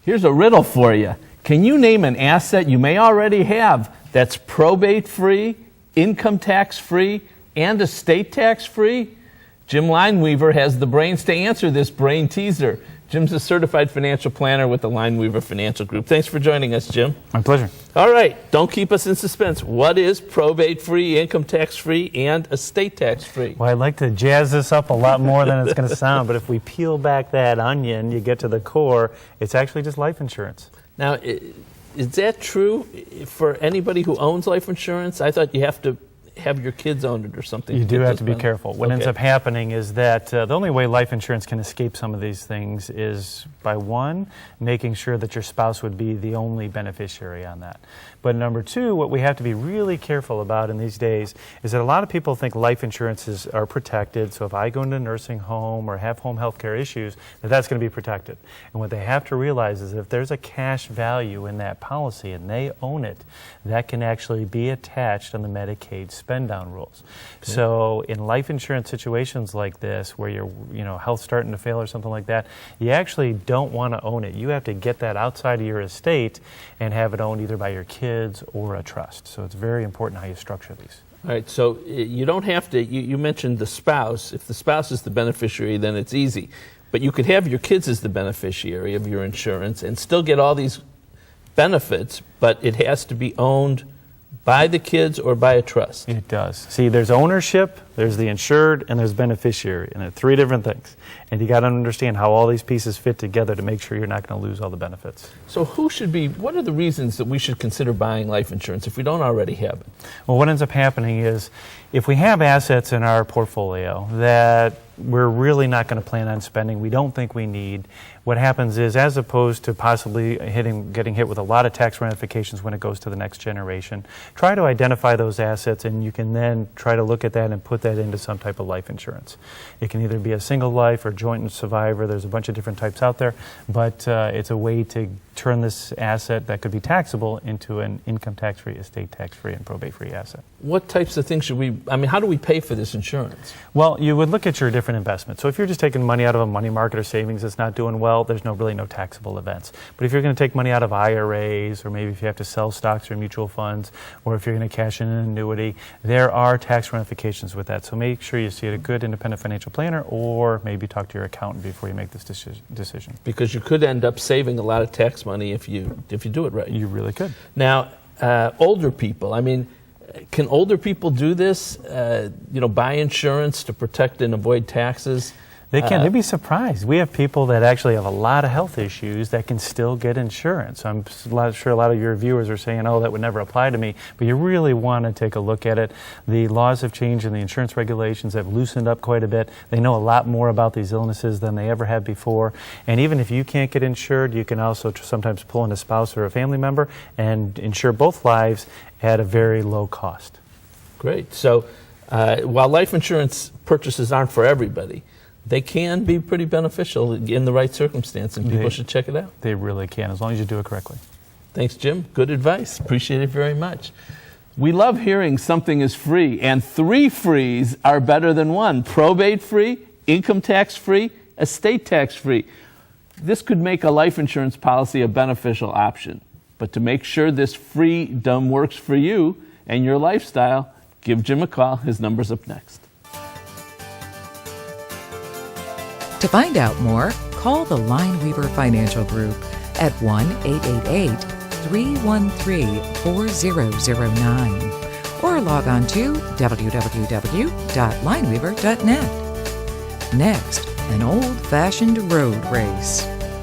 Here's a riddle for you. Can you name an asset you may already have that's probate-free, income tax-free, and estate tax-free? Jim Lineweaver has the brains to answer this brain teaser. Jim's a certified financial planner with the Lineweaver Financial Group. Thanks for joining us, Jim. My pleasure. All right, don't keep us in suspense. What is probate-free, income tax-free, and estate tax-free? Well, I'd like to jazz this up a lot more than it's going to sound, but if we peel back that onion, you get to the core, it's actually just life insurance. Now, is that true for anybody who owns life insurance? I thought you have to have your kids own it or something. You do have to be careful. What ends Okay. up happening is that the only way life insurance can escape some of these things is by one, making sure that your spouse would be the only beneficiary on that. But number two, what we have to be really careful about in these days is that a lot of people think life insurances are protected. So if I go into a nursing home or have home health care issues, that's going to be protected. And what they have to realize is if there's a cash value in that policy and they own it, that can actually be attached on the Medicaid spend down rules. Okay. So in life insurance situations like this, where your health's starting to fail or something like that, you actually don't want to own it. You have to get that outside of your estate and have it owned either by your kids or a trust. So it's very important how you structure these. All right, so you don't have to, you mentioned the spouse. If the spouse is the beneficiary, then it's easy. But you could have your kids as the beneficiary of your insurance and still get all these benefits, but it has to be owned by the kids or by a trust. It does. See, there's ownership, there's the insured, and there's beneficiary, and they're three different things. And you got to understand how all these pieces fit together to make sure you're not going to lose all the benefits. So what are the reasons that we should consider buying life insurance if we don't already have it? Well, what ends up happening is if we have assets in our portfolio that we're really not going to plan on spending, we don't think we need, what happens is, as opposed to possibly getting hit with a lot of tax ramifications when it goes to the next generation, try to identify those assets, and you can then try to look at that and put that into some type of life insurance. It can either be a single life or joint survivor. There's a bunch of different types out there, but it's a way to turn this asset that could be taxable into an income tax-free, estate tax-free, and probate-free asset. What types of things how do we pay for this insurance? Well, you would look at your different investments. So if you're just taking money out of a money market or savings that's not doing well, there's really no taxable events. But if you're going to take money out of IRAs, or maybe if you have to sell stocks or mutual funds, or if you're going to cash in an annuity, there are tax ramifications with that. So make sure you see a good independent financial planner, or maybe talk to your accountant before you make this decision. Because you could end up saving a lot of tax money if you do it right. You really could. Now, older people, can older people do this? Buy insurance to protect and avoid taxes? They can. They'd be surprised. We have people that actually have a lot of health issues that can still get insurance. I'm sure a lot of your viewers are saying, oh, that would never apply to me. But you really want to take a look at it. The laws have changed and the insurance regulations have loosened up quite a bit. They know a lot more about these illnesses than they ever have before. And even if you can't get insured, you can also sometimes pull in a spouse or a family member and insure both lives at a very low cost. Great. So while life insurance purchases aren't for everybody, they can be pretty beneficial in the right circumstance, and people should check it out. They really can, as long as you do it correctly. Thanks, Jim. Good advice. Appreciate it very much. We love hearing something is free, and 3 frees are better than one. Probate-free, income tax-free, estate tax-free. This could make a life insurance policy a beneficial option. But to make sure this freedom works for you and your lifestyle, give Jim a call. His number's up next. To find out more, call the Lineweaver Financial Group at 1-888-313-4009 or log on to www.lineweaver.net. Next, an old-fashioned road race.